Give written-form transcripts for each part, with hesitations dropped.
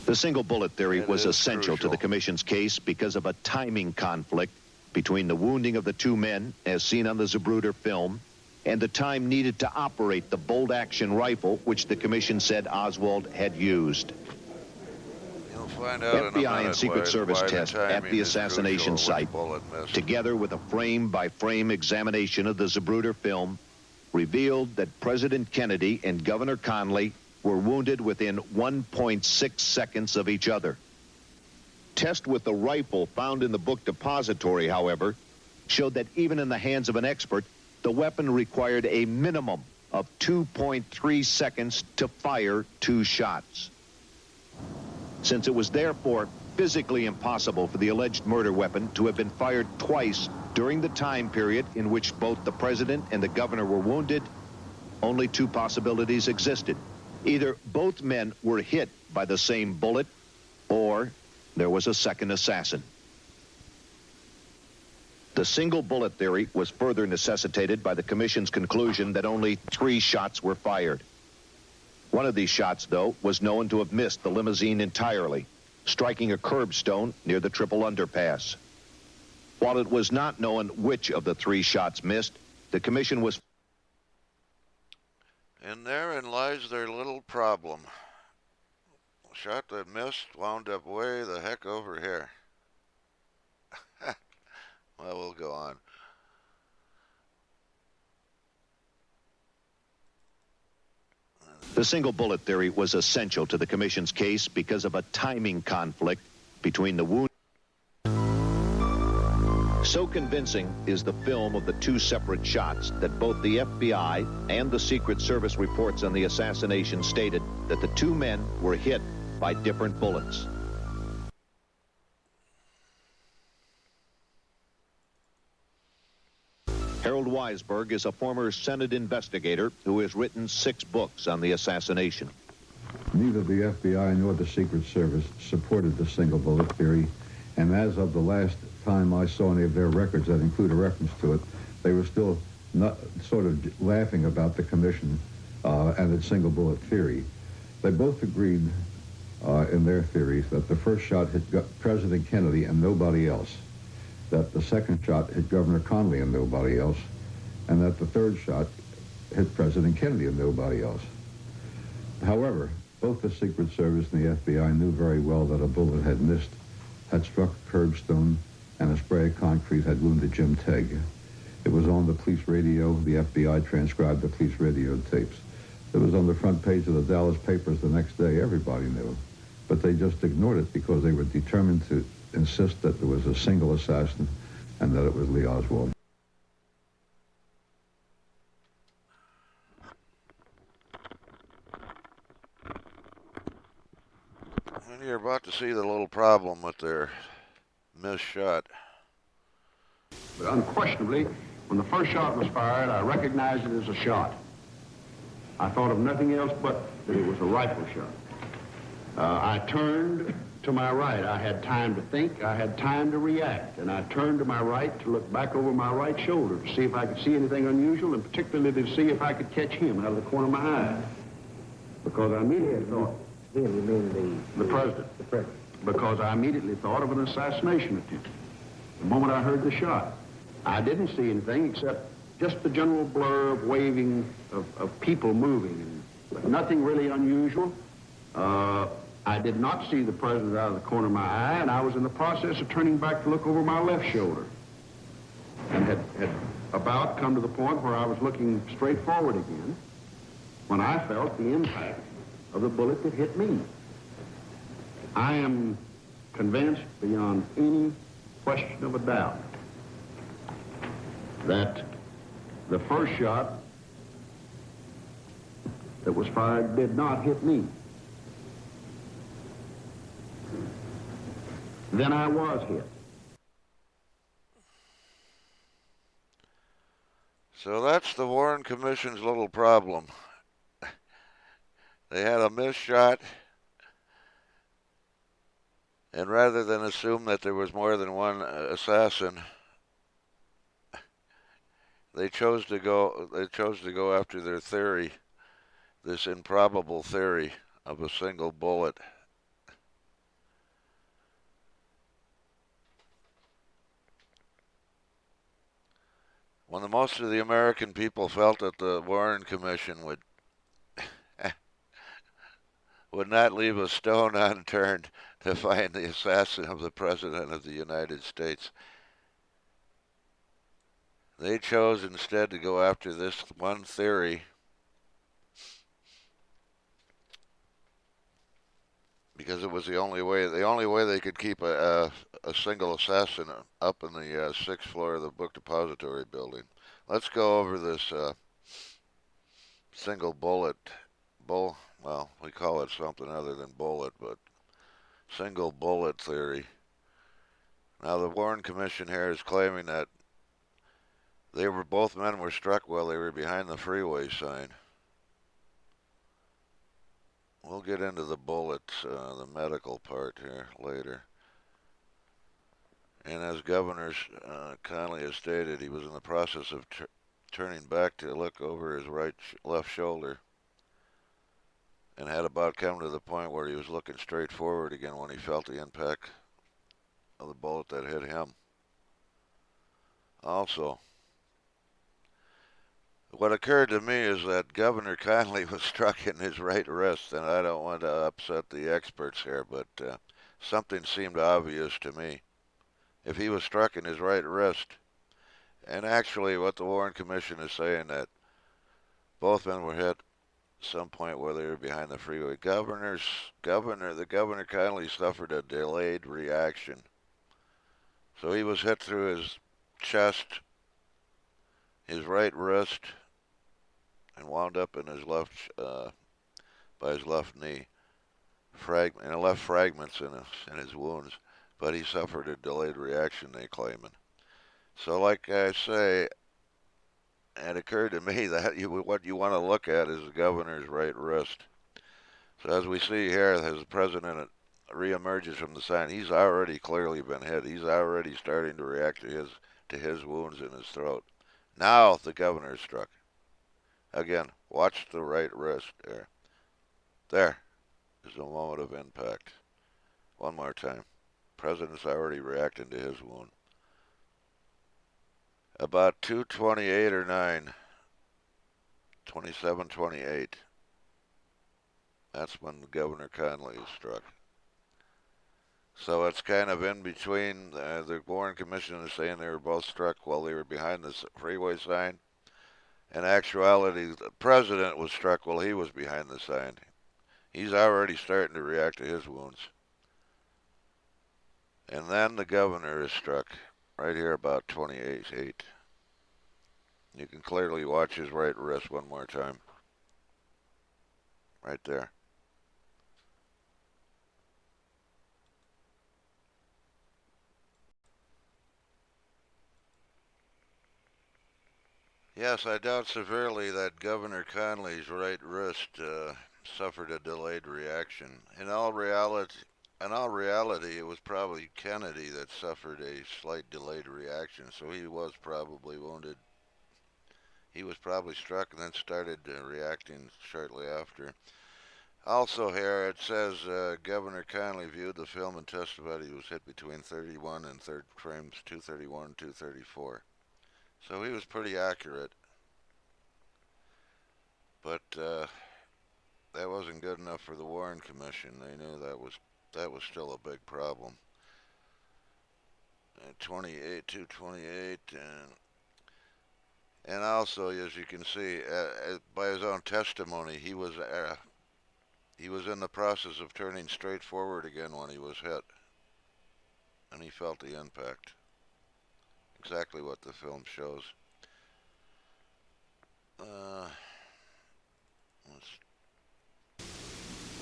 The single bullet theory was essential crucial to the Commission's case because of a timing conflict between the wounding of the two men, as seen on the Zapruder film, and the time needed to operate the bolt-action rifle, which the Commission said Oswald had used. You'll find out in a FBI minute and Secret Service why tests the at timing the is assassination crucial, which site, bullet missed. together with a frame-by-frame examination of the Zapruder film, revealed that President Kennedy and Governor Connally were wounded within 1.6 seconds of each other. Test with the rifle found in the book depository, however, showed that even in the hands of an expert, the weapon required a minimum of 2.3 seconds to fire 2 shots. Since it was therefore physically impossible for the alleged murder weapon to have been fired twice during the time period in which both the president and the governor were wounded, only 2 possibilities existed. Either both men were hit by the same bullet, or there was a second assassin. The single bullet theory was further necessitated by the Commission's conclusion that only 3 shots were fired. One of these shots, though, was known to have missed the limousine entirely, striking a curbstone near the triple underpass. While it was not known which of the 3 shots missed, the Commission was... And therein lies their little problem. The shot that missed wound up way the heck over here. Well, we'll go on. The single bullet theory was essential to the Commission's case because of a timing conflict between the wound. So convincing is the film of the 2 separate shots that both the FBI and the Secret Service reports on the assassination stated that the 2 men were hit by different bullets. Harold Weisberg is a former Senate investigator who has written 6 books on the assassination. Neither the FBI nor the Secret Service supported the single bullet theory, and as of the last time I saw any of their records that include a reference to it, they were still not sort of laughing about the Commission and its single bullet theory. They both agreed in their theories that the first shot hit President Kennedy and nobody else, that the second shot hit Governor Connally and nobody else, and that the third shot hit President Kennedy and nobody else. However, both the Secret Service and the FBI knew very well that a bullet had missed, had struck a curbstone, and a spray of concrete had wounded Jim Tegg. It was on the police radio. The FBI transcribed the police radio tapes. It was on the front page of the Dallas papers the next day. Everybody knew. But they just ignored it because they were determined to insist that there was a single assassin and that it was Lee Oswald. And you're about to see the little problem with their missed shot. But unquestionably, when the first shot was fired, I recognized it as a shot. I thought of nothing else but that it was a rifle shot. I turned to my right. I had time to think. I had time to react. And I turned to my right to look back over my right shoulder to see if I could see anything unusual, and particularly to see if I could catch him out of the corner of my eye. Because I immediately thought... You mean the president. The president. Because I immediately thought of an assassination attempt. The moment I heard the shot, I didn't see anything except just the general blur of waving of people moving, but nothing really unusual. I did not see the president out of the corner of my eye, and I was in the process of turning back to look over my left shoulder, and had about come to the point where I was looking straight forward again when I felt the impact of the bullet that hit me. I am convinced beyond any question of a doubt that the first shot that was fired did not hit me. Then I was hit. So that's the Warren Commission's little problem. They had a missed shot, and rather than assume that there was more than one assassin, they chose to go after their theory, this improbable theory of a single bullet. when most of the American people felt that the Warren Commission would not leave a stone unturned to find the assassin of the President of the United States, they chose instead to go after this one theory because it was the only way they could keep a single assassin up in the sixth floor of the book depository building. Let's go over this single bullet, well, we call it something other than bullet, but single bullet theory. Now, the Warren Commission here is claiming that both men were struck while they were behind the freeway sign. We'll get into the bullets, the medical part here later. And as Governor Connally has stated, he was in the process of turning back to look over his left shoulder and had about come to the point where he was looking straight forward again when he felt the impact of the bullet that hit him. Also, what occurred to me is that Governor Connally was struck in his right wrist, and I don't want to upset the experts here, but something seemed obvious to me. If he was struck in his right wrist, and actually what the Warren Commission is saying that both men were hit at some point where they were behind the freeway. The Governor Connally suffered a delayed reaction. So he was hit through his chest, his right wrist, and wound up in his by his left knee. And left fragments in his wounds, but he suffered a delayed reaction, they claiming. So like I say, it occurred to me that what you want to look at is the governor's right wrist. So as we see here, as the president reemerges from the sign, he's already clearly been hit. He's already starting to react to his wounds in his throat. Now the governor is struck. Again, watch the right wrist there. There is the moment of impact. One more time. President's already reacting to his wound. About 2:28 or 9, 27:28. That's when Governor Connally is struck. So it's kind of in between. The Warren Commission is saying they were both struck while they were behind the freeway sign. In actuality, the president was struck while he was behind the sign. He's already starting to react to his wounds. And then the governor is struck right here about 28:8. You can clearly watch his right wrist one more time. Right there. Yes, I doubt severely that Governor Connally's right wrist suffered a delayed reaction. In all reality, it was probably Kennedy that suffered a slight delayed reaction, so he was probably wounded. He was probably struck and then started reacting shortly after. Also here, it says Governor Connally viewed the film and testified he was hit between 31 and frames 231 and 234. So he was pretty accurate. But that wasn't good enough for the Warren Commission. They knew that was still a big problem. 228, and also, as you can see, by his own testimony, he was in the process of turning straight forward again when he was hit, and he felt the impact. Exactly what the film shows.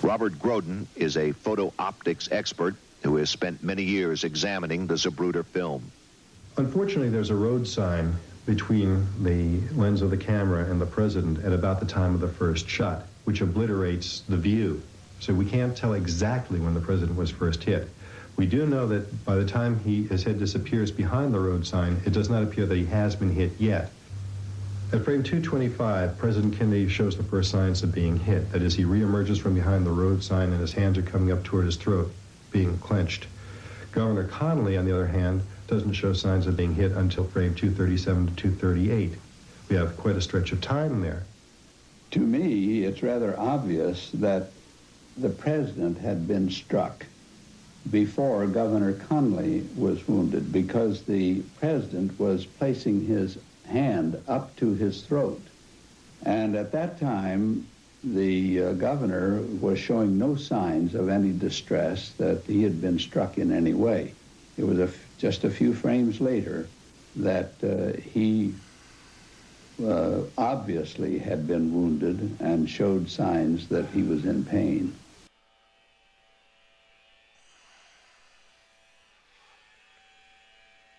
Robert Groden is a photo optics expert who has spent many years examining the Zapruder film. Unfortunately, there's a road sign between the lens of the camera and the president at about the time of the first shot, which obliterates the view. So we can't tell exactly when the president was first hit. We do know that by the time his head disappears behind the road sign, it does not appear that he has been hit yet. At frame 225, President Kennedy shows the first signs of being hit. That is, he reemerges from behind the road sign and his hands are coming up toward his throat, being clenched. Governor Connally, on the other hand, doesn't show signs of being hit until frame 237 to 238. We have quite a stretch of time there. To me, it's rather obvious that the president had been struck before Governor Conley was wounded, because the president was placing his hand up to his throat. And at that time, the governor was showing no signs of any distress that he had been struck in any way. It was just a few frames later that he obviously had been wounded and showed signs that he was in pain.